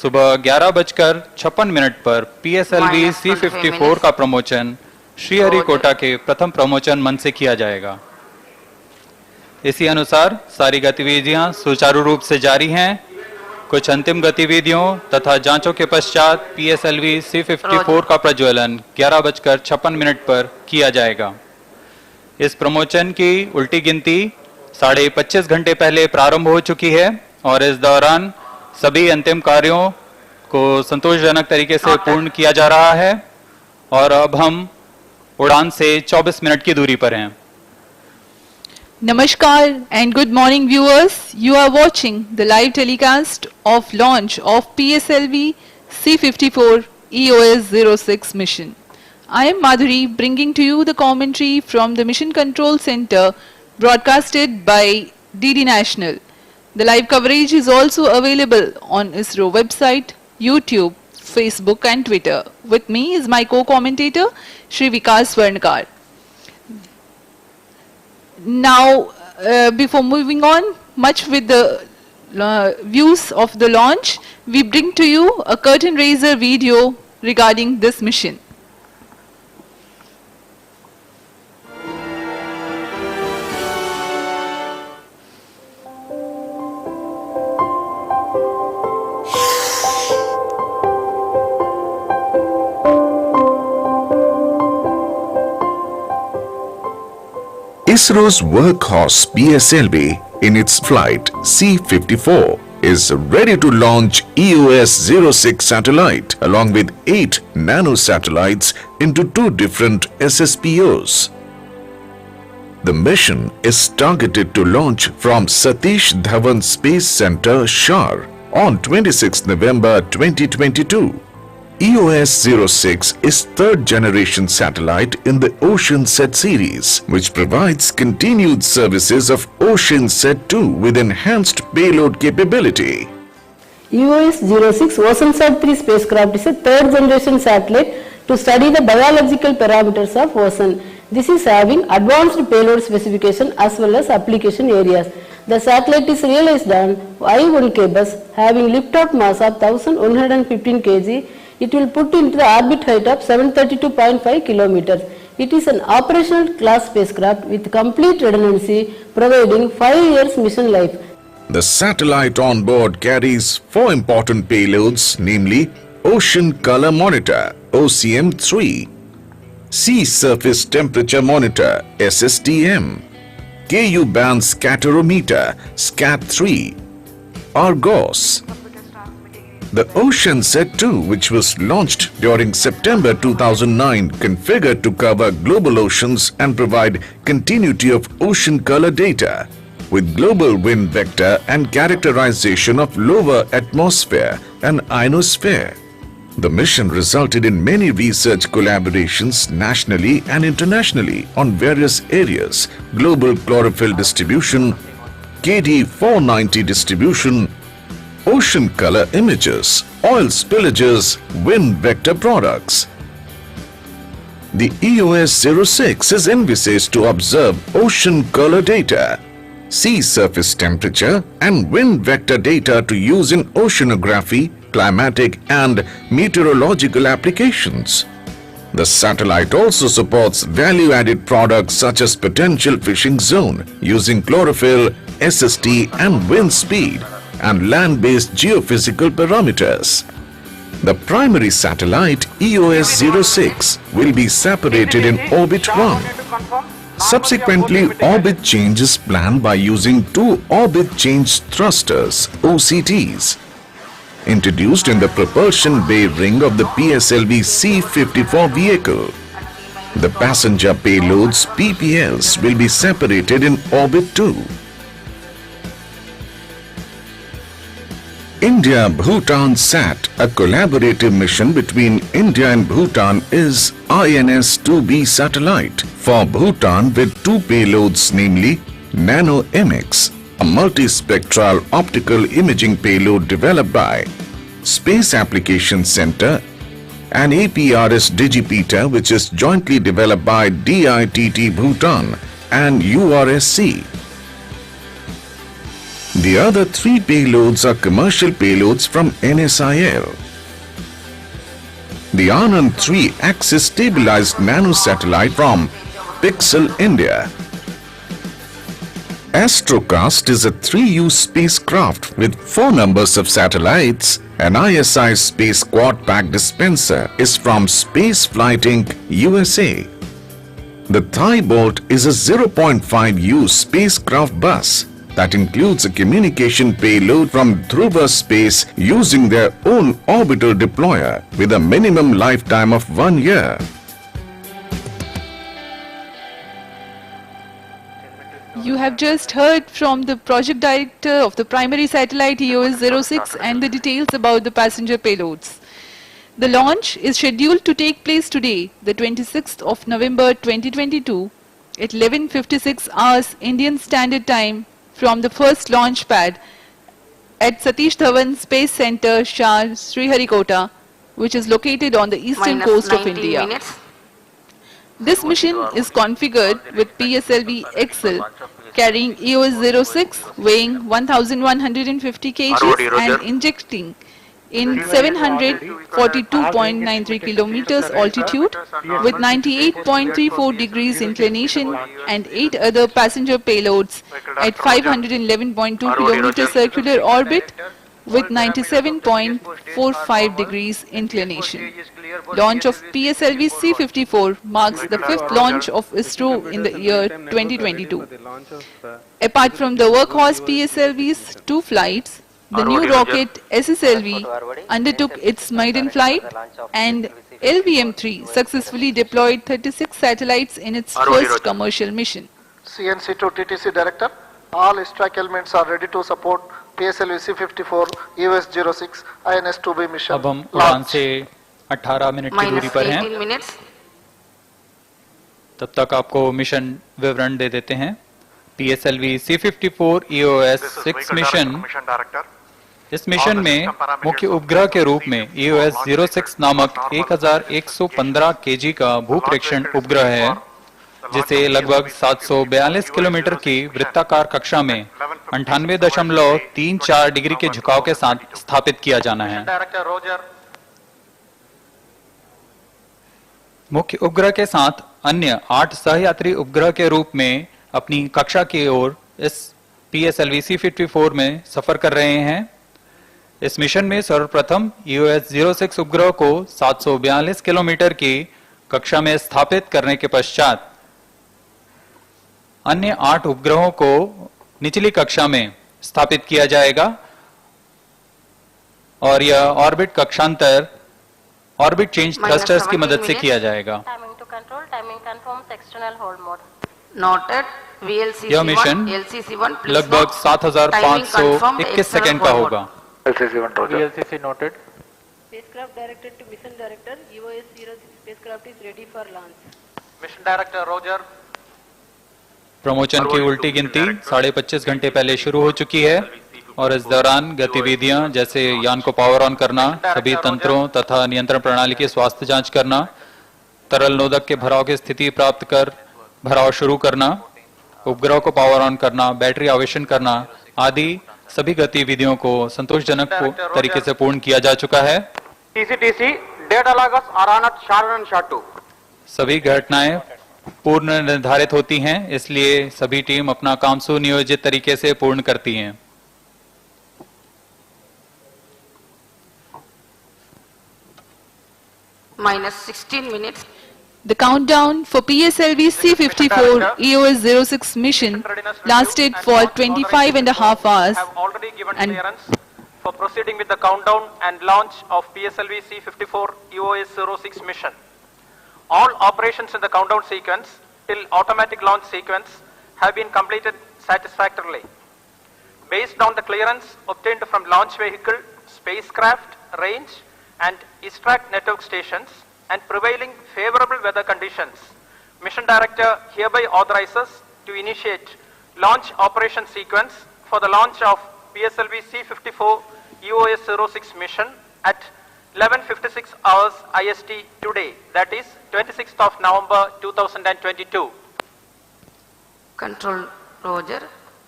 सुबह 11:56 पर PSLV C54 का प्रमोशन श्रीहरिकोटा के प्रथम प्रमोशन मंच से किया जाएगा। इसी अनुसार सारी गतिविधियां सुचारू रूप से जारी हैं। कुछ अंतिम गतिविधियों तथा जांचों के पश्चात PSLV C54 का प्रज्वलन 11:56 पर किया जाएगा। इस प्रमोशन की उल्टी गिनती 25.5 घंटे पहले प्रारंभ हो चुकी है और इस दौरान सभी अंतिम कार्यों को संतोषजनक तरीके से पूर्ण किया जा रहा है और अब हम उड़ान से 24 मिनट की दूरी पर हैं। Namaskar and good morning viewers. You are watching the live telecast of launch of PSLV C54 EOS-06 mission. I am Madhuri bringing to you the commentary from the Mission Control Center broadcasted by DD National. The live coverage is also available on ISRO website, YouTube, Facebook and Twitter. With me is my co-commentator Shri Vikas Sarkar. Now, before moving on much with the views of the launch, we bring to you a curtain raiser video regarding this mission. ISRO's workhorse PSLV in its flight C54 is ready to launch EOS-06 satellite along with 8 nanosatellites into 2 different SSPOs. The mission is targeted to launch from Satish Dhawan Space Center, Shar on 26 November 2022. EOS-06 is third generation satellite in the OceanSat series, which provides continued services of OceanSat 2 with enhanced payload capability. EOS-06 OceanSat 3 spacecraft is a third generation satellite to study the biological parameters of ocean. This is having advanced payload specification as well as application areas. The satellite is realized on I-1K bus having lift-off mass of 1115 kg. It will put into the orbit height of 732.5 kilometers. It is an operational class spacecraft with complete redundancy, providing 5 years mission life. The satellite on board carries 4 important payloads, namely Ocean Color Monitor OCM3, Sea Surface Temperature Monitor SSTM, KU Band Scatterometer SCAT3, Argos. The OceanSat 2, which was launched during September 2009, configured to cover global oceans and provide continuity of ocean color data with global wind vector and characterization of lower atmosphere and ionosphere. The mission resulted in many research collaborations nationally and internationally on various areas: global chlorophyll distribution, KD490 distribution, ocean color images, oil spillages, wind vector products. The EOS-06 is envisaged to observe ocean color data, sea surface temperature and wind vector data to use in oceanography, climatic and meteorological applications. The satellite also supports value-added products such as potential fishing zone using chlorophyll, SST and wind speed and land-based geophysical parameters. The primary satellite EOS-06 will be separated in orbit 1. Subsequently, orbit change is planned by using 2 orbit change thrusters OCTs introduced in the propulsion bay ring of the PSLV C54 vehicle. The passenger payloads PPLs will be separated in orbit 2. India-Bhutan SAT, a collaborative mission between India and Bhutan, is INS-2B satellite for Bhutan with 2 payloads, namely Nano-MX, a multispectral optical imaging payload developed by Space Applications Center, and APRS Digipeater, which is jointly developed by DITT Bhutan and URSC. The other 3 payloads are commercial payloads from NSIL. The Anand 3 axis stabilized nanosatellite from Pixel India. Astrocast is a 3U spacecraft with 4 numbers of satellites. An ISI space quad pack dispenser is from Spaceflight Inc., USA. The Thai bolt is a 0.5U spacecraft bus that includes a communication payload from Dhruva Space using their own orbital deployer with a minimum lifetime of 1 year. You have just heard from the project director of the primary satellite EOS-06 and the details about the passenger payloads. The launch is scheduled to take place today, the 26th of November 2022 at 11:56 hours Indian Standard Time from the first launch pad at Satish Dhawan Space Center, Shah, Sriharikota, which is located on the eastern coast of India. Minutes. This mission is configured with PSLV XL carrying EOS-06 weighing 1150 kg and injecting in 742.93 kilometers altitude with 98.34 degrees inclination and 8 other passenger payloads at 511.2 kilometers circular orbit with 97.45 degrees inclination. Launch of PSLV C54 marks the 5th launch of ISRO in the year 2022. Apart from the workhorse PSLV's 2 flights, the new rocket SSLV undertook its maiden flight and LVM-3 successfully deployed 36 satellites in its first commercial mission. CNC to TTC Director, all strike elements are ready to support PSLV C54 EOS-06 INS-2B mission. अब हम उड़ान से 18 minute की दूरी Minus पर हैं। 18 minutes. तब तक आपको मिशन विवरण दे देते हैं। PSLV C54 EOS-6 मिशन, इस मिशन में मुख्य उपग्रह के रूप में EOS-06 नामक 1115 केजी का भूप्रेक्षण उपग्रह है, जिसे लगभग 742 किलोमीटर की वृत्ताकार कक्षा में 98.34 डिग्री के झुकाव के साथ स्थापित किया जाना है। मुख्य उपग्रह के साथ अन्य 8 सहयात्री उपग्रह के रूप में अपनी कक्षा की ओर इस PSLV C54 में सफर कर रहे हैं। इस मिशन में सर्वप्रथम EOS-06 उपग्रह को 742 किलोमीटर की कक्षा में स्थापित करने के पश्चात अन्य 8 उपग्रहों को निचली कक्षा में स्थापित किया जाएगा और यह ऑर्बिट कक्षांतर ऑर्बिट चेंज थ्रस्टर्स की मदद से किया जाएगा। Timing to control, timing confirms external hold mode. Noted. यह VLCC1, मिशन LCC1 plus लगभग note. 7521 सेकंड का होगा। VLCC noted. Spacecraft directed to mission director, EOS-06 spacecraft is ready for launch. Mission Director Roger. Promotion की उल्टी गिनती 25.5 घंटे पहले शुरू हो चुकी है और इस दौरान गतिविधियां जैसे यान को पावर ऑन करना, सभी तंत्रों तथा नियंत्रण प्रणाली की स्वास्थ्य जांच करना, तरल नोदक के भराव की स्थिति प्राप्त कर भराव शुरू करना, उपग्रह को पावर ऑन करना, बैटरी आवेशन करना आदि सभी गतिविधियों को संतोषजनक तरीके से पूर्ण किया जा चुका है। TCTC, data loggers are on at SHA-1 and SHA-2. सभी घटनाएं पूर्ण निर्धारित होती हैं, इसलिए सभी टीम अपना काम सुनियोजित तरीके से पूर्ण करती हैं। Minus 16 minutes. The countdown for PSLV C54 EOS-06 mission lasted for 25 and a half hours Have already given and clearance for proceeding with the countdown and launch of PSLV C54 EOS-06 mission. All operations in the countdown sequence till automatic launch sequence have been completed satisfactorily. Based on the clearance obtained from launch vehicle, spacecraft, range and ISRO network stations and prevailing favorable weather conditions, Mission Director hereby authorizes to initiate launch operation sequence for the launch of PSLV C54 EOS-06 mission at 11:56 hours IST today, that is 26th of November 2022. Control Roger.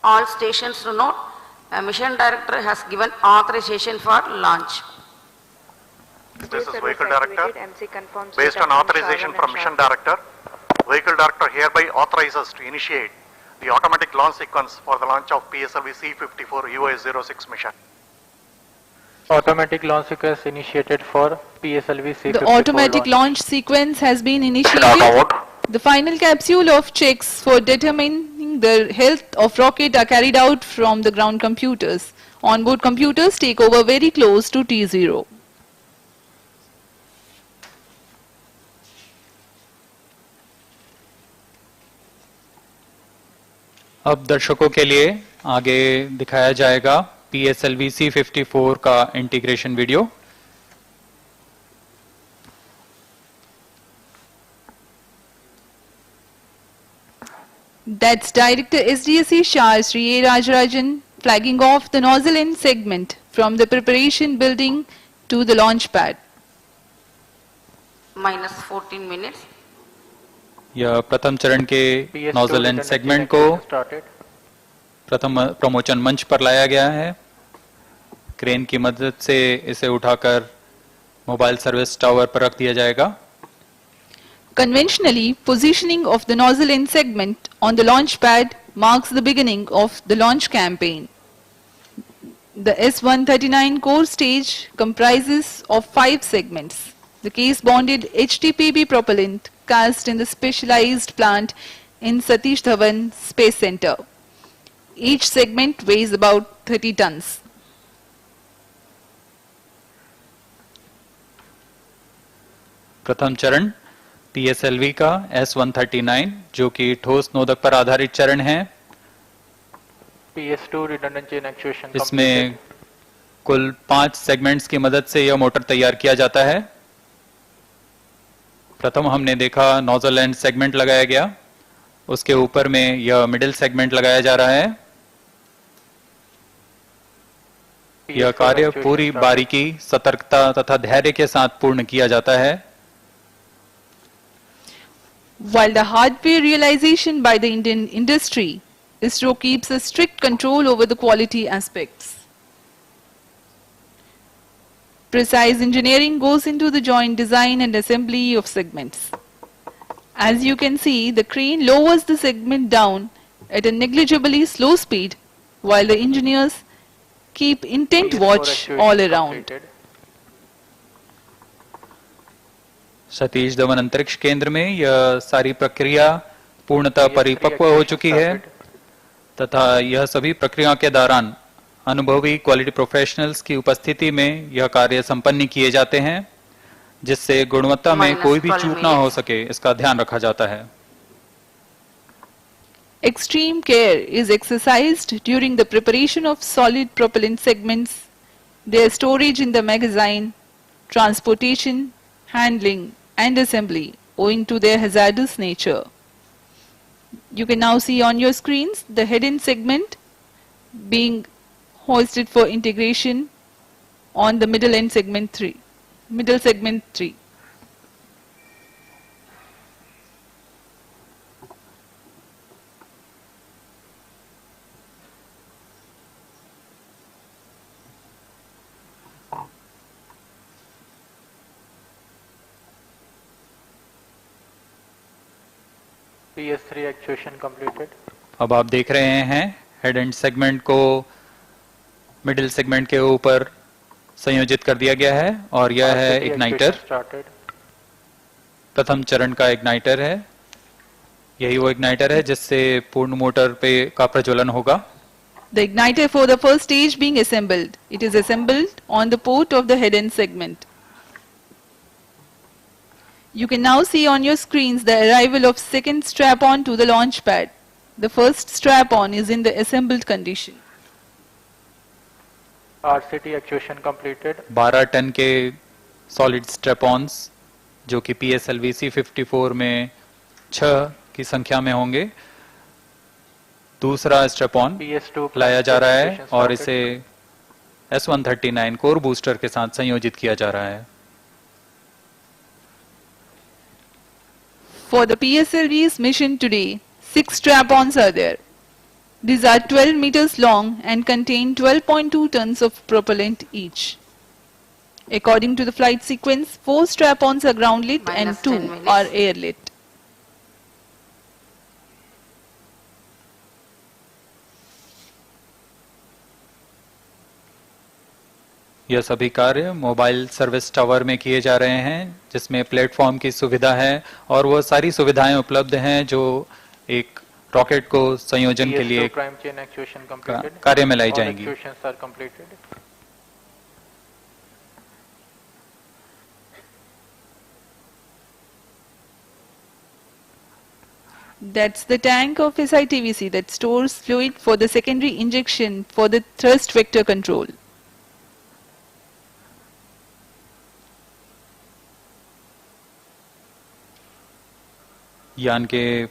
All stations to note. Mission Director has given authorization for launch. This is Vehicle Director. Based on authorization from Mission Director, Vehicle Director hereby authorizes to initiate the automatic launch sequence for the launch of PSLV C54 UOS-06 mission. Automatic launch sequence initiated for PSLV C54 The automatic launch sequence has been initiated. The final capsule of checks for determining the health of rocket are carried out from the ground computers. Onboard computers take over very close to T0. अब दर्शकों के लिए आगे दिखाया जाएगा PSLV C54 का integration video. That's Director SDSC Shah Sri A. Rajarajan flagging off the nozzle end segment from the preparation building to the launch pad. Minus 14 minutes. यह प्रथम चरण के नोजल एंड सेगमेंट को प्रथम प्रमोचन मंच पर लाया गया है। क्रेन की मदद से इसे उठाकर मोबाइल सर्विस टावर पर रख दिया जाएगा। Conventionally, positioning of the nozzle end segment on the launch pad marks the beginning of the launch campaign. The S-139 core stage comprises of 5 segments. The case-bonded HTPB propellant cast in the specialized plant in Satish Dhawan Space Center. Each segment weighs about 30 tons. प्रथम चरण PSLV का S-139 जो कि ठोस नोदक पर आधारित चरण है। PS2 redundant chain actuation इसमें कुल 5 सेगमेंट्स की मदद से यह मोटर तैयार किया जाता है। प्रथम हमने देखा नोजल एंड सेगमेंट लगाया गया, उसके ऊपर में यह मिडिल सेगमेंट लगाया जा रहा है। यह कार्य पूरी बारीकी, सतर्कता तथा धैर्य के साथ पूर्ण किया जाता है। While the hardware realization by the Indian industry, ISRO keeps a strict control over the quality aspects. Precise engineering goes into the joint design and assembly of segments. As you can see, the crane lowers the segment down at a negligibly slow speed, while the engineers keep intent watch all around. Satish Dhawan अंतरिक्ष केंद्र में यह सारी प्रक्रिया पूर्णतः परिपक्व हो चुकी है तथा यह सभी प्रक्रिया के दौरान अनुभवी क्वालिटी प्रोफेशनल्स की उपस्थिति में यह कार्य संपन्न किए जाते हैं, जिससे गुणवत्ता में कोई भी चूक ना हो सके इसका ध्यान रखा जाता है। Extreme care is exercised during the preparation of solid propellant segments, their storage in the magazine, transportation, handling and assembly owing to their hazardous nature. You can now see on your screens the head end segment being hoisted for integration on the middle segment 3. PS3 actuation completed. अब आप देख रहे हैं head and segment को middle segment के ऊपर संयोजित कर दिया गया है और यह है इग्नाइटर। प्रथम चरण का इग्नाइटर है, यही वो इग्नाइटर है जिससे पूर्ण मोटर पे का प्रज्वलन होगा। The igniter for the first stage being assembled. It is assembled on the port of the head end segment. You can now see on your screens the arrival of second strap-on to the launch pad. The first strap-on is in the assembled condition. RCT actuation completed. 12 ton के solid स्ट्रैप-ऑन्स जो कि PSLV C54 में 6 की संख्या में होंगे। दूसरा strap-on लाया जा रहा है और इसे S-139 कोर बूस्टर के साथ संयोजित किया जा रहा है। For the PSLV's mission today, 6 strap-ons are there. These are 12 meters long and contain 12.2 tons of propellant each. According to the flight sequence, 4 strap-ons are ground lit and Minus 2 10 minutes. are air lit. यह सभी कार्य mobile service tower में किए जा रहे हैं, जिसमें platform की सुविधा है और वह सारी सुविधाएं उपलब्ध हैं जो एक रॉकेट को संयोजन के लिए PS2 prime chain actuation completed. कार्य में लाई All जाएंगी। actuations are completed. That's the tank of SITVC that stores fluid for the secondary injection for the thrust vector control. यान के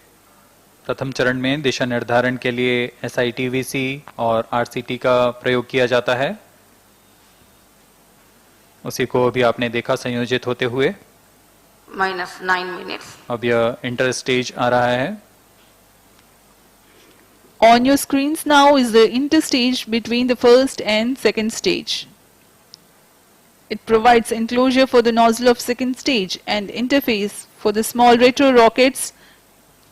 प्रथम चरण में दिशा निर्धारण के लिए SITVC और RCT का प्रयोग किया जाता है। उसी को अभी आपने देखा संयोजित होते हुए। Minus 9 minutes. अब यह इंटर स्टेज आ रहा है। On your screens now is the interstage between the first and second stage. It provides enclosure for the nozzle of second stage and interface for the small retro rockets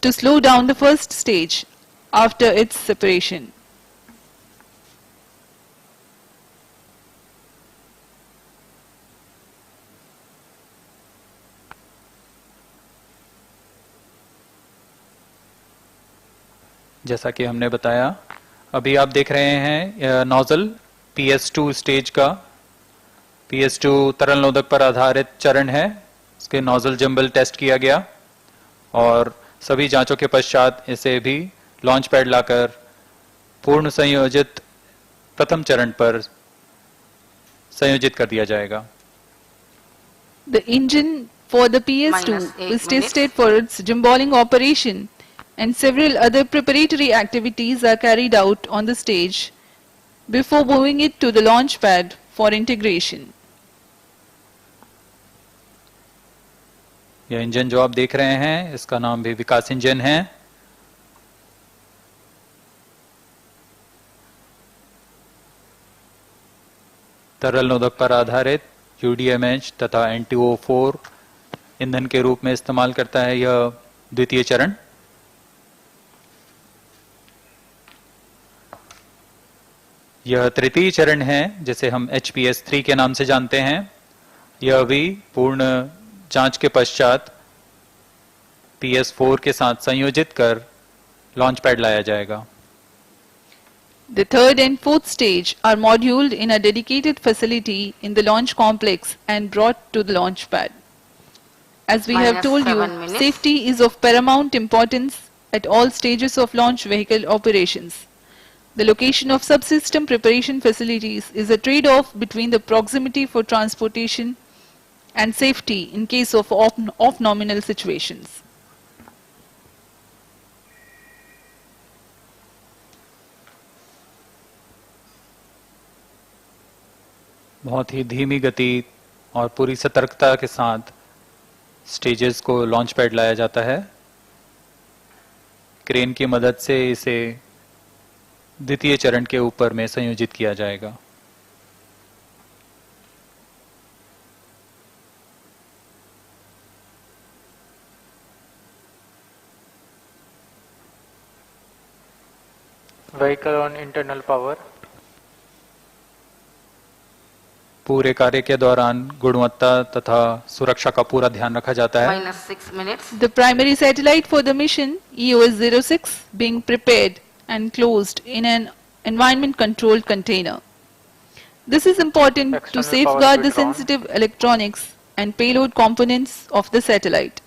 to slow down the first stage after its separation. जैसा कि हमने बताया, अभी आप देख रहे हैं nozzle PS2 stage का। PS2 तरल नोदक पर आधारित चरण है। इसके नोजल जंबल टेस्ट किया गया और सभी जांचों के पश्चात इसे भी लॉन्च पैड लाकर पूर्ण संयोजित प्रथम चरण पर संयोजित कर दिया जाएगा। The engine for the PS2 Minus 8 is minutes. tested for its gimballing operation, and several other preparatory activities are carried out on the stage before moving it to the launch pad for integration. यह engine जो आप देख रहे हैं, इसका नाम भी विकास engine है। तरल नोदक पर आधारित UDMH तथा NTO4 ईंधन के रूप में इस्तेमाल करता है यह द्वितीय चरण। यह तृतीय चरण है, जिसे हम HPS3 के नाम से जानते हैं। यह भी पूर्ण जांच के पश्चात PS4 के साथ संयोजित कर लॉन्च पैड लाया जाएगा। The third and fourth stage are moduled in a dedicated facility in the launch complex and brought to the launch pad. As we have Minus told you, 7 minutes. safety is of paramount importance at all stages of launch vehicle operations. The location of subsystem preparation facilities is a trade-off between the proximity for transportation and safety in case of off-nominal situations. बहुत ही धीमी गति और पूरी सतर्कता के साथ stages को launch pad लाया जाता है। क्रेन की मदद से इसे द्वितीय चरण के ऊपर में संयोजित किया जाएगा। Vehicle on internal power. पूरे कार्य के दौरान गुणवत्ता तथा सुरक्षा का पूरा ध्यान रखा जाता है। Minus 6 minutes. The primary satellite for the mission, EOS-06, being prepared and closed in an environment controlled container. This is important to External power safeguard the withdrawn. sensitive electronics and payload components of the satellite.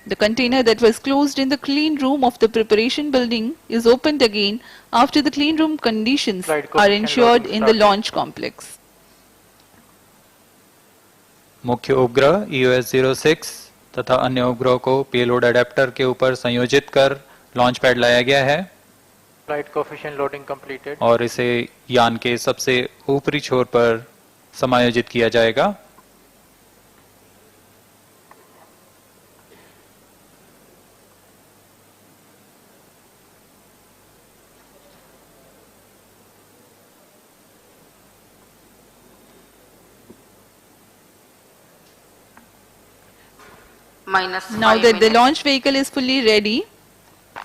The container that was closed in the clean room of the preparation building is opened again after the clean room conditions Flight are coefficient ensured loading in the started. launch complex. मुख्य उपग्रह EOS-06 तथा अन्य उपग्रहों को payload adapter के ऊपर संयोजित कर लॉन्च पैड लाया गया है Flight coefficient loading completed. और इसे यान के सबसे ऊपरी छोर पर समायोजित किया जाएगा। minus 5 Now that the minutes. launch vehicle is fully ready,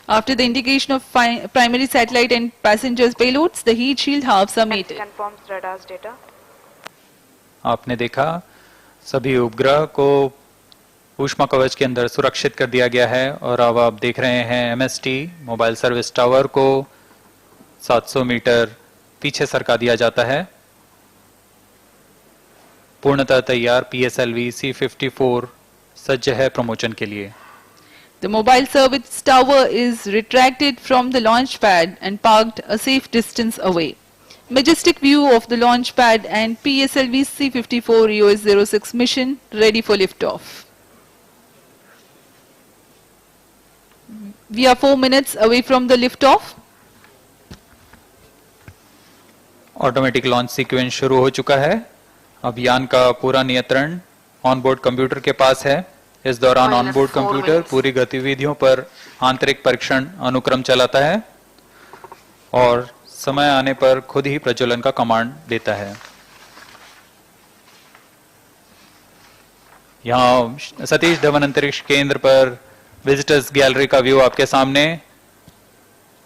after the indication of primary satellite and passengers payloads, the heat shield halves are mated. Confirms radar's data. आपने देखा सभी उपग्रह को ऊष्मा कवच के अंदर सुरक्षित कर दिया गया है और अब आप देख रहे हैं एमएसटी मोबाइल सर्विस टावर को 700 मीटर पीछे सरका दिया जाता है। पूर्णतः तैयार PSLV C54 सज्ज है प्रमोशन के लिए। The mobile service tower is retracted from the launch pad and parked a safe distance away. Majestic view of the launch pad and PSLV C54 EOS-06 mission ready for liftoff. We are 4 minutes away from the liftoff. Automatic launch sequence शुरू हो चुका है। अब यान का पूरा नियंत्रण onboard computer के पास है। इस दौरान Minus ऑनबोर्ड 4 कंप्यूटर minutes. पूरी गतिविधियों पर आंतरिक परीक्षण अनुक्रम चलाता है और समय आने पर खुद ही प्रज्वलन का कमांड देता है। यहाँ सतीश धवन अंतरिक्ष केंद्र पर विजिटर्स गैलरी का व्यू आपके सामने।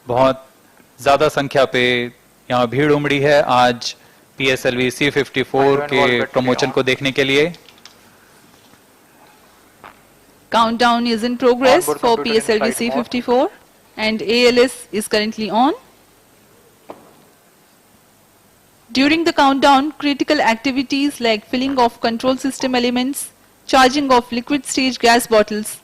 बहुत ज्यादा संख्या पे यहाँ भीड़ उमड़ी है आज PSLV C54 के प्रमोशन को देखने के लिए। Countdown is in progress Onboard for computer in PSLV flight mode. C54 and ALS is currently on. During the countdown, critical activities like filling of control system elements, charging of liquid stage gas bottles,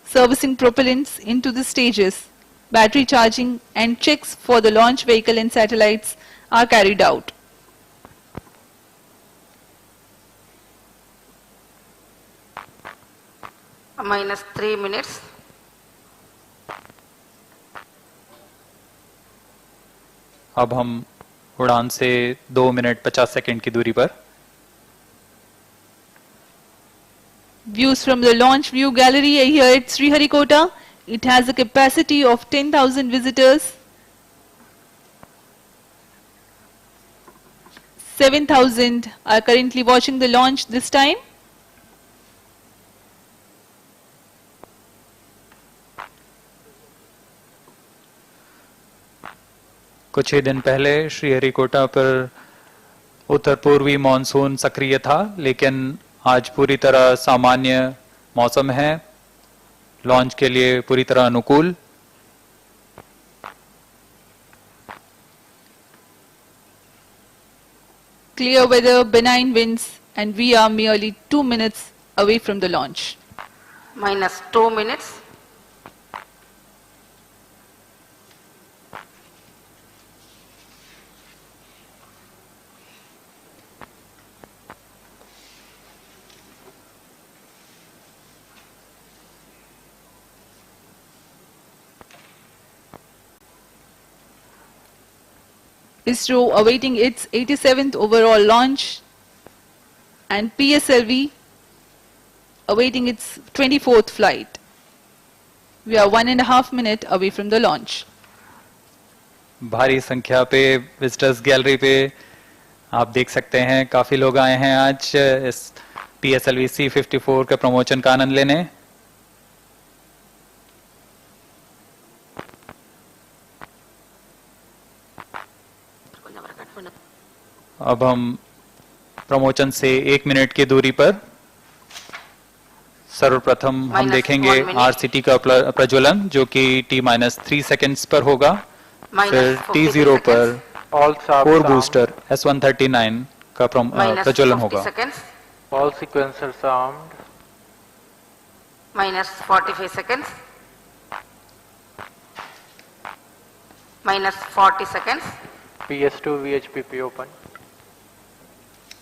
servicing propellants into the stages, battery charging and checks for the launch vehicle and satellites are carried out. Minus 3 minutes. अब हम उड़ान से 2 minute 50 second की दूरी पर। Views from the launch view gallery are here at Sriharikota. It has a capacity of 10,000 visitors. 7,000 are currently watching the launch this time. कुछ ही दिन पहले श्रीहरिकोटा पर उत्तर पूर्वी मॉनसून सक्रिय था, लेकिन आज पूरी तरह सामान्य मौसम है, लॉन्च के लिए पूरी तरह अनुकूल। Clear weather, benign winds, and we are merely 2 minutes away from the launch. Minus 2 minutes. ISRO awaiting its 87th overall launch and PSLV awaiting its 24th flight. We are 1.5 minutes away from the launch. भारी संख्या पे visitors gallery पे आप देख सकते हैं, काफी लोग आए हैं आज इस PSLV C54 के प्रमोशन का आनंद लेने। अब हम प्रमोशन से 1 मिनट की दूरी पर सर्वप्रथम हम Minus देखेंगे 1 minute. RCT का प्रज्वलन, जो कि T-3 सेकंड्स पर होगा। Minus फिर 50 T0 पर All shafts core armed. Booster S139 का Minus प्रज्वलन 50 होगा। seconds. All sequencers armed. Minus 45 seconds. Minus 40 seconds. PS2 VHPP open.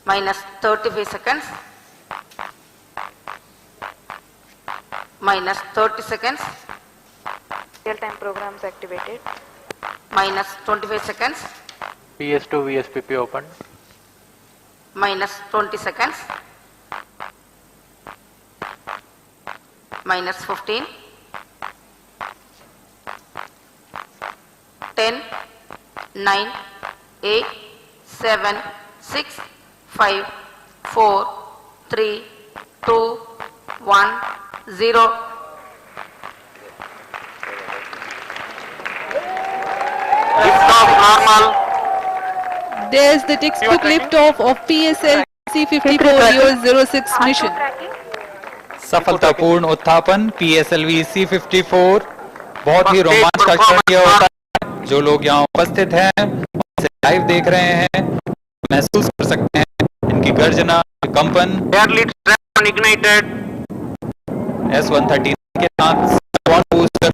Minus 35 seconds. Minus 30 seconds. Real-time programs activated. Minus 25 seconds. PS2 VSPP open. Minus 20 seconds. Minus 15. 10, 9, 8, 7, 6, 5, 4, 3, 2, 1, 0. Liftoff normal. There's the textbook liftoff of PSLV C54 EOS-06 mission. सफलतापूर्ण उत्थापन PSLV C54 बहुत ही रोमांचक क्षण यह होता है। जो लोग यहाँ उपस्थित हैं इसे लाइव देख रहे हैं, महसूस कर सकते हैं इनकी गर्जना, कंपन। Air lead strap ignited. S-130 के साथ कौन बूस्टर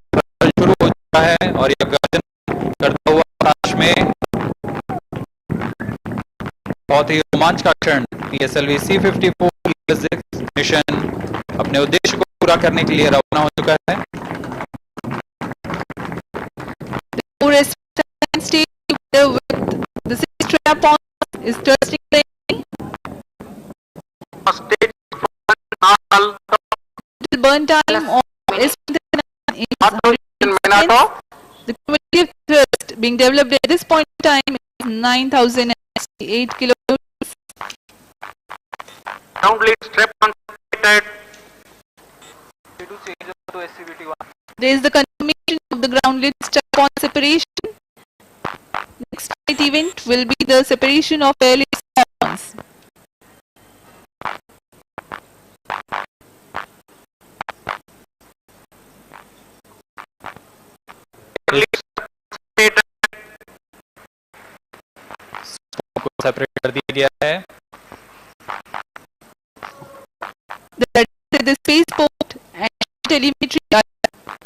शुरू हो चुका है और यह गर्जन करता हुआ आकाश में बहुत ही रोमांचक क्षण PSLV C54 मिशन अपने उद्देश्य को पूरा करने के लिए रवाना हो चुका है। The strap on is testing the Stage normal. burn time of Minato. the cumulative thrust being developed at this point in time is 9,008 kilonewtons. Ground lead strap ignited. There is the confirmation of the ground lead strap-on separation. Next flight event will be the separation of air lead strap-ons. Separate कर दिया गया है। The spaceport and telemetry are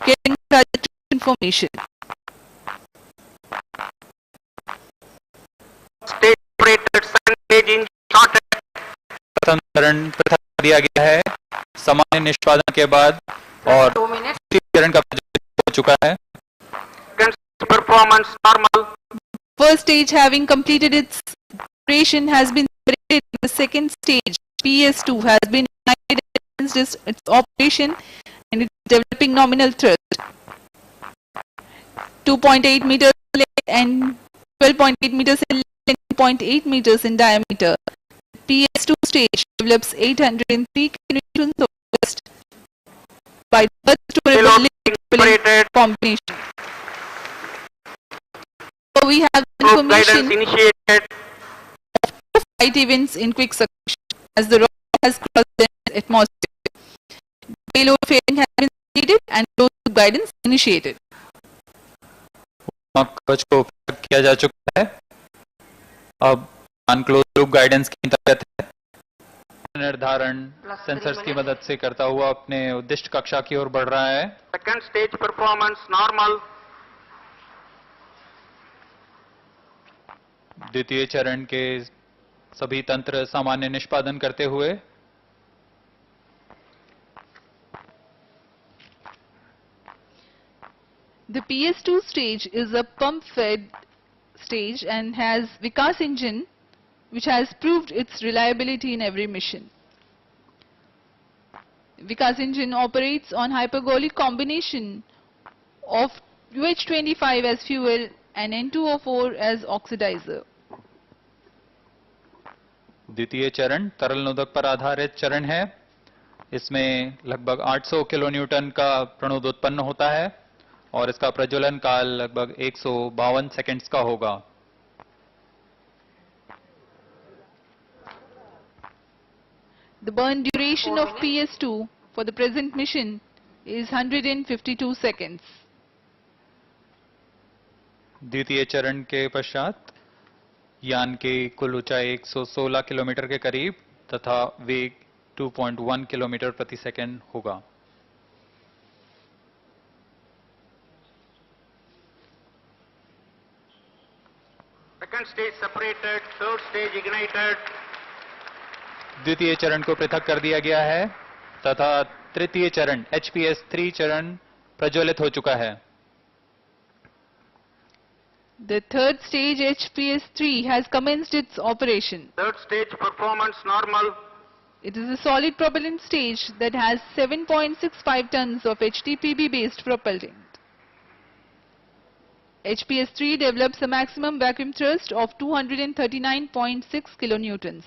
getting trajectory information. Stage separated. Stage in shorted. प्रथम चरण पृथक कर दिया गया है सामान्य निष्पादन के बाद और 2 minutes. चरण का हो चुका है। Performance normal. First stage having completed its operation has been separated. The second stage PS2 has been ignited against its operation and it is developing nominal thrust. 2.8 meters in length and 12.8 meters in length and 0.8 meters in diameter. PS2 stage develops 803 kilonewtons of thrust by thrust to repellent combination. So we have information initiated. of flight events in quick succession as the rocket has crossed the atmosphere. Payload fairing has been completed and closed loop guidance initiated. कवच को उपयोग किया जा चुका है। अब unclose loop guidance की अंतर्गत है निर्धारण सेंसर्स की मदद से करता हुआ अपने उद्दिष्ट कक्षा की ओर बढ़ रहा है। Second stage performance normal. द्वितीय चरण के सभी तंत्र सामान्य निष्पादन करते हुए The PS2 stage is a pump-fed stage and has Vikas engine which has proved its reliability in every mission. Vikas engine operates on hypergolic combination of UH25 as fuel and N2O4 as oxidizer. द्वितीय चरण तरल नोदक पर आधारित चरण है। इसमें लगभग 800 kilonewton का प्रणोद उत्पन्न होता है और इसका प्रज्वलन काल लगभग 152 सेकंड्स का होगा। The burn duration of PS2 for the present mission is 152 seconds. द्वितीय चरण के पश्चात यान की कुल ऊंचाई 116 किलोमीटर के करीब तथा वेग 2.1 किलोमीटर प्रति सेकंड होगा। Second stage separated. Third stage ignited. द्वितीय चरण को पृथक कर दिया गया है तथा तृतीय चरण HPS-3 चरण प्रज्वलित हो चुका है। The third stage HPS-3 has commenced its operation. Third stage performance normal. It is a solid propellant stage that has 7.65 tons of HTPB based propellant. HPS-3 develops a maximum vacuum thrust of 239.6 kilonewtons.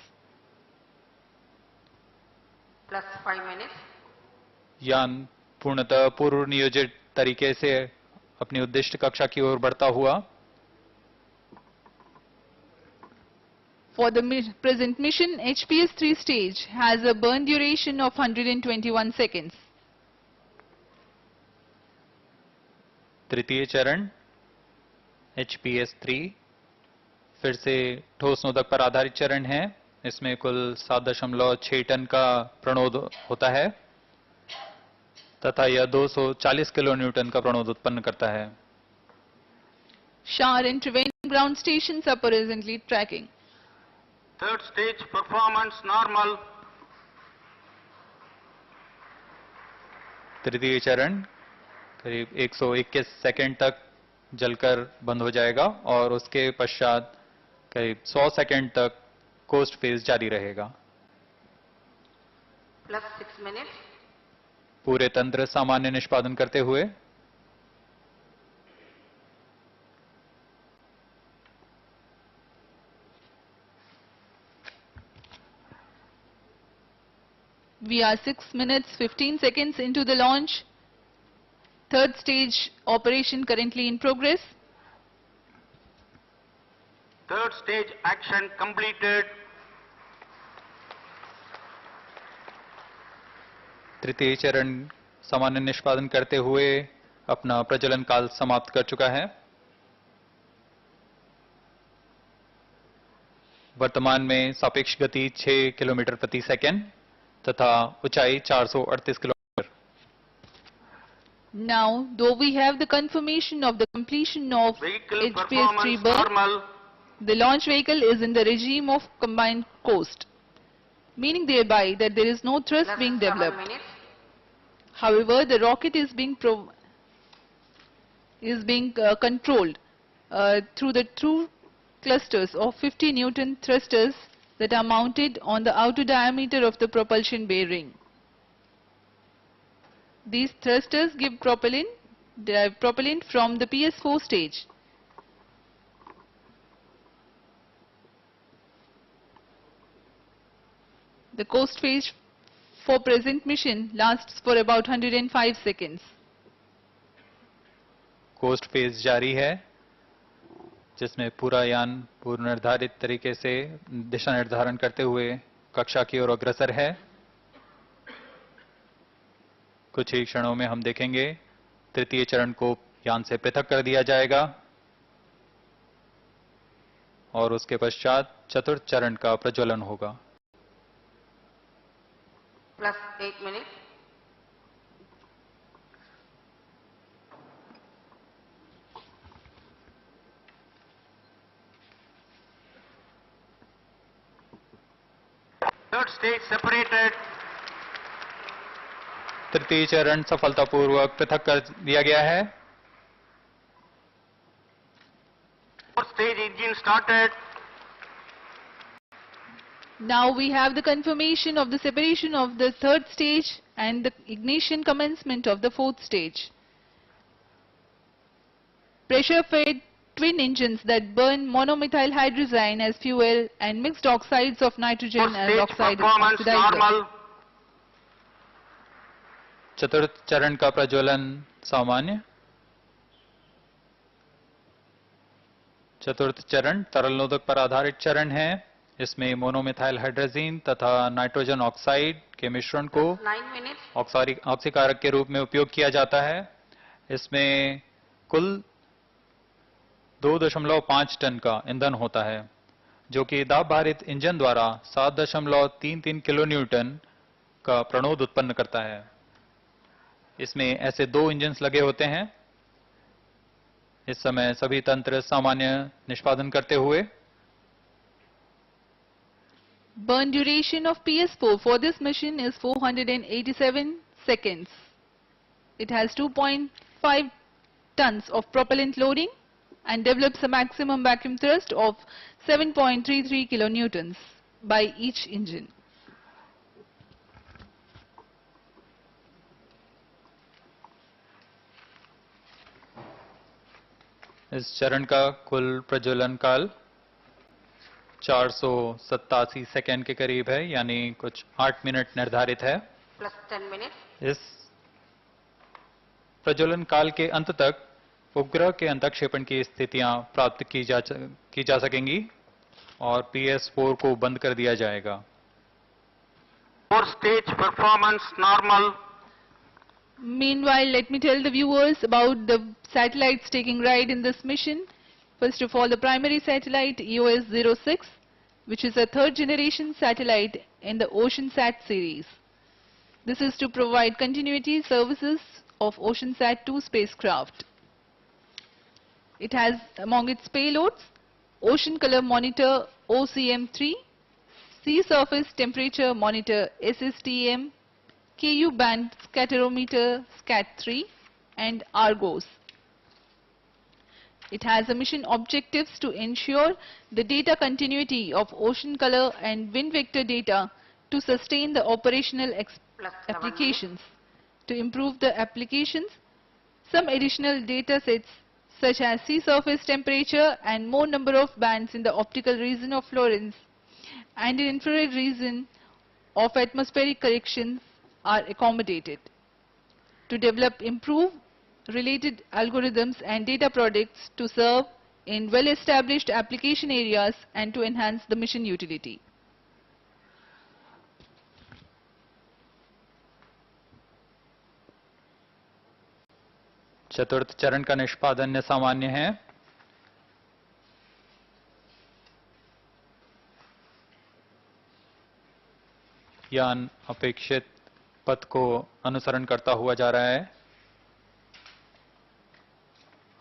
Plus 5 minutes. यान पूर्णतः पूर्व नियोजित तरीके से अपनी उद्दिष्ट कक्षा की ओर बढ़ता हुआ For the present mission, HPS-3 stage has a burn duration of 121 seconds. तृतीय चरण HPS-3 फिर से ठोस नोदक पर आधारित चरण है। इसमें कुल 7.6 टन का प्रणोद होता है तथा यह 240 किलो न्यूटन का प्रणोद उत्पन्न करता है। Shower and Triveni ground stations are presently tracking. Third stage performance normal. तृतीय चरण करीब 121 सेकंड तक जलकर बंद हो जाएगा और उसके पश्चात करीब 100 सेकंड तक कोस्ट फेज जारी रहेगा। Plus 6 minutes. पूरे तंत्र सामान्य निष्पादन करते हुए We are 6 minutes 15 seconds into the launch. Third stage operation currently in progress. Third stage action completed. तृतीय चरण सामान्य निष्पादन करते हुए अपना प्रज्वलन काल समाप्त कर चुका है। वर्तमान में सापेक्ष गति 6 किलोमीटर प्रति सेकंड तथा ऊंचाई 438 kilometre. Now, though we have the confirmation of the completion of Vehicle HPS-3 performance burn, normal. the launch vehicle is in the regime of combined coast, meaning thereby that there is no thrust Plus being 7 developed. minutes. However, the rocket is being controlled through the two clusters of 50 Newton thrusters that are mounted on the outer diameter of the propulsion bearing. These thrusters derive propellant from the PS4 stage. The coast phase for present mission lasts for about 105 seconds. Coast phase जारी है जिसमें पूरा यान पूर्व निर्धारित तरीके से दिशा निर्धारण करते हुए कक्षा की ओर अग्रसर है। कुछ ही क्षणों में हम देखेंगे तृतीय चरण को यान से पृथक कर दिया जाएगा और उसके पश्चात चतुर्थ चरण का प्रज्वलन होगा। Plus 8 minutes. Third stage separated. तृतीय चरण सफलतापूर्वक पृथक कर दिया गया है। Fourth stage engine started. Now we have the confirmation of the separation of the third stage and the ignition commencement of the fourth stage. Pressure-fed twin engines that burn monomethyl hydrazine as fuel and mixed oxides of nitrogen Fourth as stage oxide performance oxidizer. normal. चतुर्थ चरण का प्रज्वलन सामान्य। चतुर्थ चरण तरल नोदक पर आधारित चरण है। इसमें मोनोमिथाइल हाइड्रोजीन तथा नाइट्रोजन ऑक्साइड के मिश्रण को 9 minutes. ऑक्सीकारक के रूप में उपयोग किया जाता है। इसमें कुल 2.5 टन का ईंधन होता है जो कि दाब भारित इंजन द्वारा 7.33 किलो न्यूटन का प्रणोद उत्पन्न करता है। इसमें ऐसे 2 इंजन्स लगे होते हैं। इस समय सभी तंत्र सामान्य निष्पादन करते हुए Burn duration of PS4 for this mission is 487 seconds. It has 2.5 tons of propellant loading and develops a maximum vacuum thrust of 7.33 kilonewtons by each engine. इस चरण का कुल प्रज्वलन काल 487 सेकंड के करीब है, यानी कुछ 8 मिनट निर्धारित है। Plus 10 minutes. इस प्रज्वलन काल के अंत तक उपग्रह के अंतक्षेपण की स्थितियां प्राप्त की जा सकेंगी और PS4 को बंद कर दिया जाएगा। 4 stage performance normal. Meanwhile, let me tell the viewers about the satellites taking ride in this mission. First of all, the primary satellite EOS-06, which is a third generation satellite in the OceanSat series. This is to provide continuity services of OceanSat-2 spacecraft. It has among its payloads Ocean Color Monitor OCM3, Sea Surface Temperature Monitor SSTM, KU band scatterometer SCAT3 and Argos. It has a mission objectives to ensure the data continuity of ocean color and wind vector data to sustain the operational applications. To improve the applications, some additional data sets such as sea surface temperature and more number of bands in the optical region of Lorentz and in infrared region of atmospheric corrections are accommodated. To develop improved related algorithms and data products to serve in well-established application areas and to enhance the mission utility. चतुर्थ चरण का निष्पादन सामान्य है। यान अपेक्षित पथ को अनुसरण करता हुआ जा रहा है।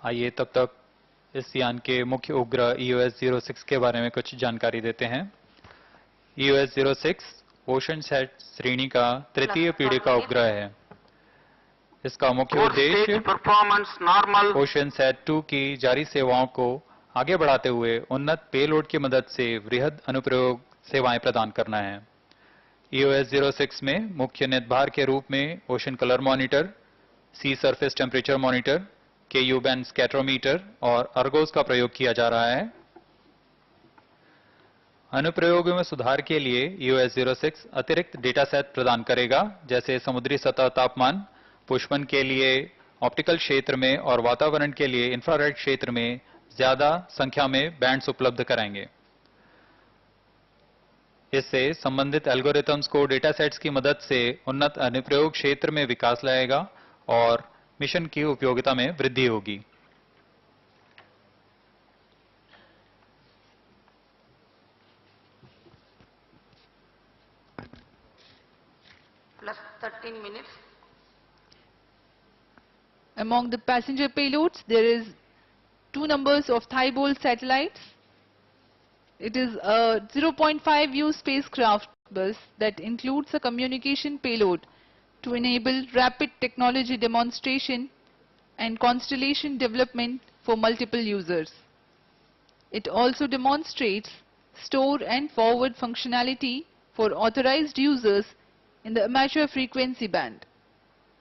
आइए तब तक इस यान के मुख्य उपग्रह EOS-06 के बारे में कुछ जानकारी देते हैं। EOS-06 ओशनसैट श्रेणी का तृतीय पीढ़ी का उपग्रह है। इसका मुख्य उद्देश्य OceanSat-2 की जारी सेवाओं को आगे बढ़ाते हुए उन्नत पेलोड की मदद से वृहद अनुप्रयोग सेवाएं प्रदान करना है। EOS-06 में मुख्य नेतभार के रूप में ocean colour monitor, sea surface temperature monitor, KU band scatterometer और अर्गोस का प्रयोग किया जा रहा है। अनुप्रयोगों में सुधार के लिए EOS-06 अतिरिक्त डेटा सेट प्रदान करेगा, जैसे समुद्री सतह तापमान, पुष्पन के लिए ऑप्टिकल क्षेत्र में और वातावरण के लिए इंफ्रारेड क्षेत्र में ज्यादा संख्या में बैंड्स उपलब्ध कराएंगे। इससे संबंधित एल्गोरिथम्स को डेटा सेट्स की मदद से उन्नत अनुप्रयोग क्षेत्र में विकास लाएगा और मिशन की उपयोगिता में वृद्धि होगी। Plus 13 minutes. Among the passenger payloads, there is 2 numbers of Thibault satellites. It is a 0.5U spacecraft bus that includes a communication payload to enable rapid technology demonstration and constellation development for multiple users. It also demonstrates store and forward functionality for authorized users in the amateur frequency band.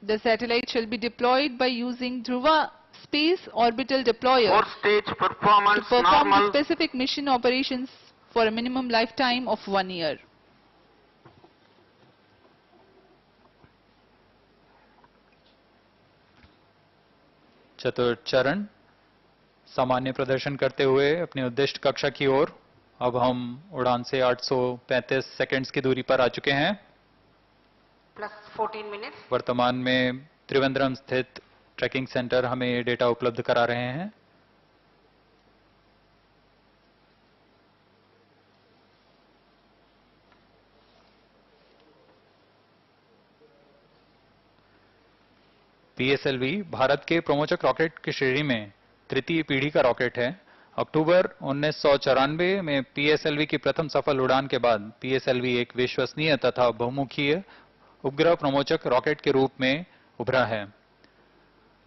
The satellite shall be deployed by using Dhruva Space Orbital Deployer 4-stage performance to perform normal. the specific mission operations for a minimum lifetime of 1 year. चतुर्थ चरण सामान्य प्रदर्शन करते हुए अपनी उद्दिष्ट कक्षा की ओर अब हम उड़ान से 835 सेकंड्स की दूरी पर आ चुके हैं। Plus 14 minutes. वर्तमान में त्रिवेंद्रम स्थित ट्रैकिंग सेंटर हमें ये डेटा उपलब्ध करा रहे हैं। PSLV भारत के प्रमोचक रॉकेट की श्रेणी में तृतीय पीढ़ी का रॉकेट है। अक्टूबर 1994 में PSLV की प्रथम सफल उड़ान के बाद PSLV एक विश्वसनीय तथा बहुमुखीय उपग्रह प्रमोचक रॉकेट के रूप में उभरा है।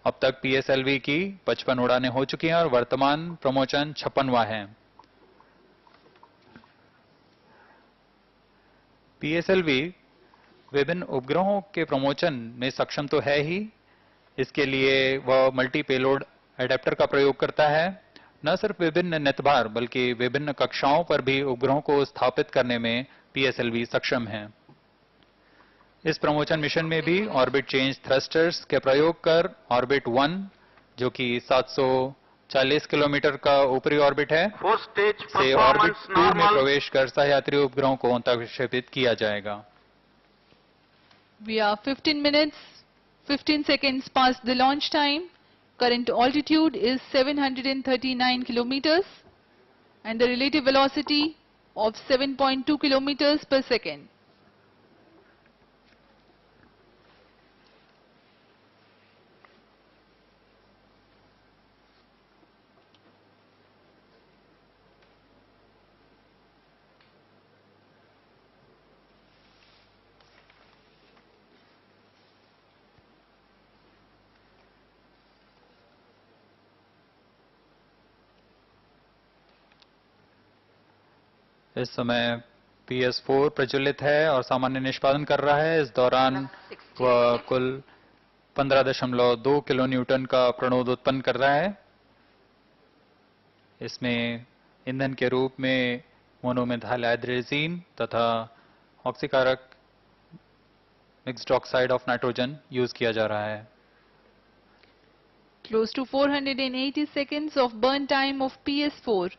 अब तक PSLV की 55 उड़ानें हो चुकी हैं और वर्तमान प्रमोचन 56वां है। PSLV विभिन्न उपग्रहों के प्रमोचन में सक्षम तो है ही, इसके लिए वह मल्टी पेलोड एडेप्टर का प्रयोग करता है। न सिर्फ विभिन्न नेतभार बल्कि विभिन्न कक्षाओं पर भी उपग्रहों को स्थापित करने में PSLV सक्षम है। इस प्रमोशन मिशन में भी ऑर्बिट चेंज थ्रस्टर्स के प्रयोग कर ऑर्बिट 1 जो कि 740 किलोमीटर का ऊपरी ऑर्बिट है For stage से ऑर्बिट performance 2 में normal. प्रवेश कर सहयात्री उपग्रहों को अंतःक्षेपित किया जाएगा। We are 15 minutes, 15 seconds past the launch time. Current altitude is 739 kilometers and the relative velocity of 7.2 kilometers per second. इस समय PS4 प्रज्वलित है और सामान्य निष्पादन कर रहा है। इस दौरान वह कुल 15.2 किलो न्यूटन का प्रणोद उत्पन्न कर रहा है। इसमें ईंधन के रूप में मोनोमेथाइल हाइड्रोजीन तथा ऑक्सीकारक mixed oxide of nitrogen use किया जा रहा है। Close to 480 seconds of burn time of PS4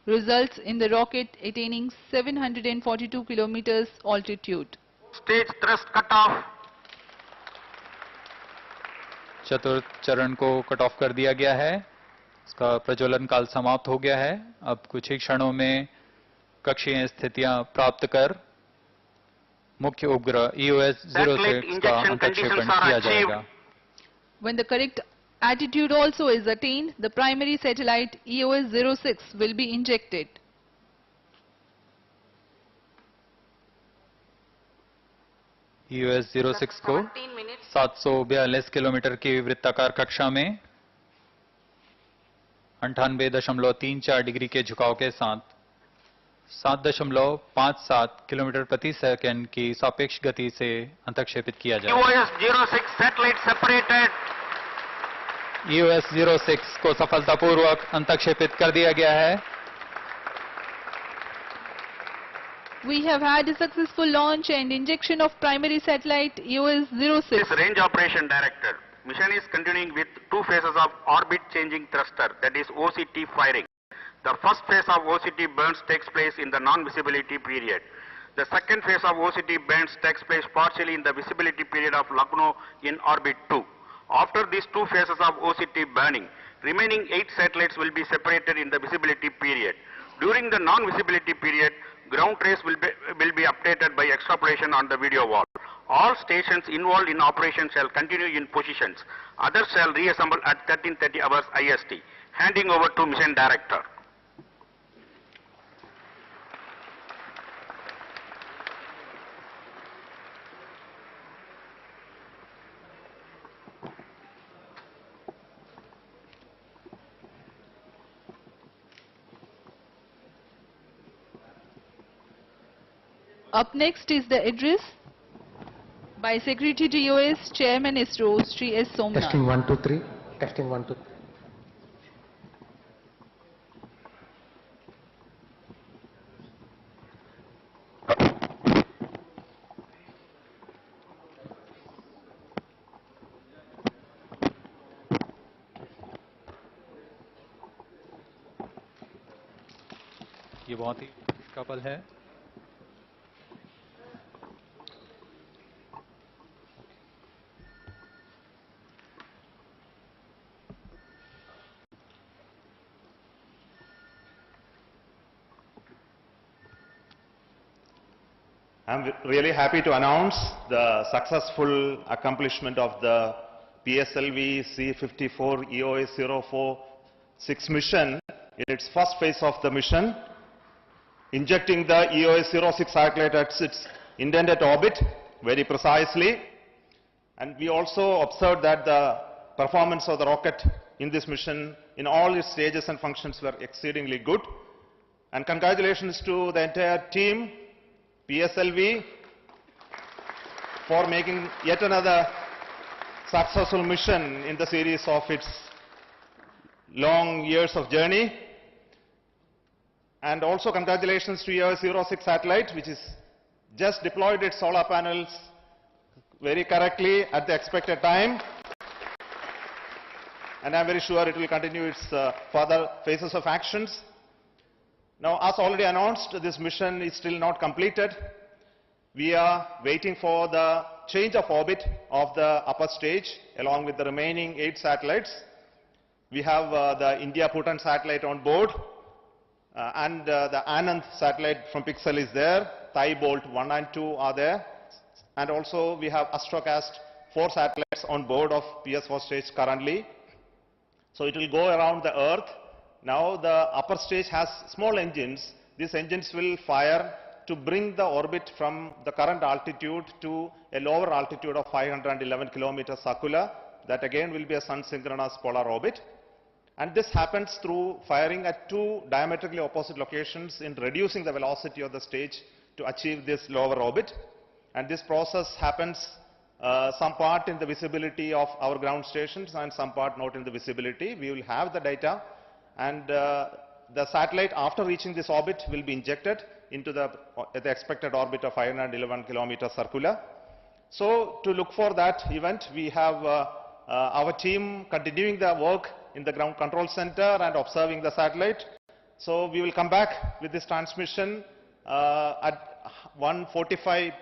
results in the rocket attaining 742 kilometers altitude. Stage thrust cutoff. चतुर्थ चरण को कट ऑफ कर दिया गया है। इसका प्रज्वलन काल समाप्त हो गया है। अब कुछ ही क्षणों में कक्षीय स्थितियां प्राप्त कर मुख्य उपग्रह EOS-06 का अंतःक्षेपण किया जाएगा। When the correct attitude also is attained, the primary satellite EOS-06 will be injected. EOS-06 को 742 किलोमीटर की वृत्ताकार कक्षा में 98.34 डिग्री के झुकाव के साथ 7.57 किलोमीटर प्रति सेकंड की सापेक्ष गति से अंतःक्षेपित किया जाएगा। EOS-06 satellite separated. EOS-06 को सफलतापूर्वक अंतःक्षेपित कर दिया गया है। We have had a successful launch and injection of primary satellite EOS-06. This range operation director. Mission is continuing with two phases of orbit changing thruster, that is OCT firing. The first phase of OCT burns takes place in the non-visibility period. The second phase of OCT burns takes place partially in the visibility period of Lucknow in orbit 2. After these two phases of OCT burning, remaining 8 satellites will be separated in the visibility period. During the non-visibility period, ground trace will be updated by extrapolation on the video wall. All stations involved in operation shall continue in positions. Others shall reassemble at 13:30 hours IST. Handing over to Mission Director. Up next is the address by Secretary to EOS, Chairman ISRO, Sri S. Somnath. Testing 1 2 3. Testing 1 2 3. ये बहुत ही का पल है। I'm really happy to announce the successful accomplishment of the PSLV C54 EOS-046 mission in its first phase of the mission, injecting the EOS-06 satellite at its intended orbit very precisely. And we also observed that the performance of the rocket in this mission in all its stages and functions were exceedingly good. And congratulations to the entire team, PSLV, for making yet another successful mission in the series of its long years of journey. And also congratulations to EOS-06 satellite, which is just deployed its solar panels very correctly at the expected time. And I'm very sure it will continue its further phases of actions. Now, as already announced, this mission is still not completed. We are waiting for the change of orbit of the upper stage along with the remaining 8 satellites. We have the India Bhutan satellite on board and the Anand satellite from Pixel is there. Thai Bolt 1 and 2 are there. And also we have Astrocast 4 satellites on board of PS4 stage currently. So it will go around the Earth. Now the upper stage has small engines. These engines will fire to bring the orbit from the current altitude to a lower altitude of 511 kilometers circular. That again will be a sun-synchronous polar orbit. And this happens through firing at 2 diametrically opposite locations in reducing the velocity of the stage to achieve this lower orbit. And this process happens some part in the visibility of our ground stations and some part not in the visibility. We will have the data, and the satellite after reaching this orbit will be injected into the expected orbit of 511 kilometers circular. So to look for that event, we have our team continuing the work in the ground control center and observing the satellite. So we will come back with this transmission at 1:45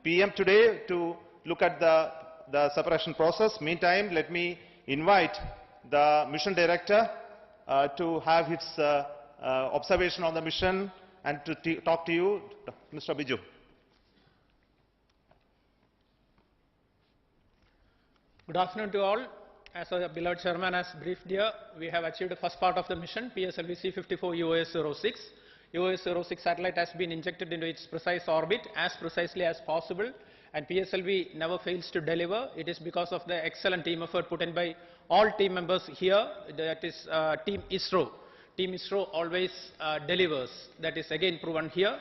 p.m. today to look at the separation process. Meantime, let me invite the mission director to have his observation on the mission and to talk to you, Mr. Biju. Good afternoon to all. As our beloved chairman has briefed here, we have achieved the first part of the mission, PSLV C54 EOS-06. EOS-06 satellite has been injected into its precise orbit as precisely as possible, and PSLV never fails to deliver. It is because of the excellent team effort put in by all team members here, that is Team ISRO. Team ISRO always delivers. That is again proven here.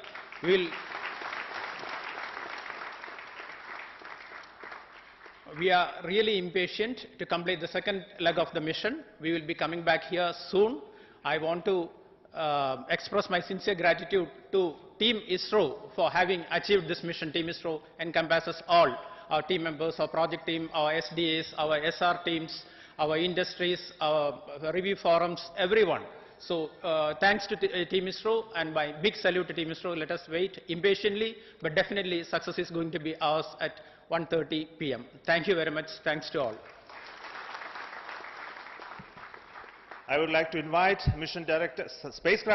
We are really impatient to complete the second leg of the mission. We will be coming back here soon. I want to express my sincere gratitude to Team ISRO for having achieved this mission. Team ISRO encompasses all our team members, our project team, our SDAs, our SR teams, our industries, our review forums, everyone. So thanks to Team ISRO, and my big salute to Team ISRO. Let us wait impatiently, but definitely success is going to be ours at 1:30 p.m. Thank you very much. Thanks to all. I would like to invite Mission Director, Spacecraft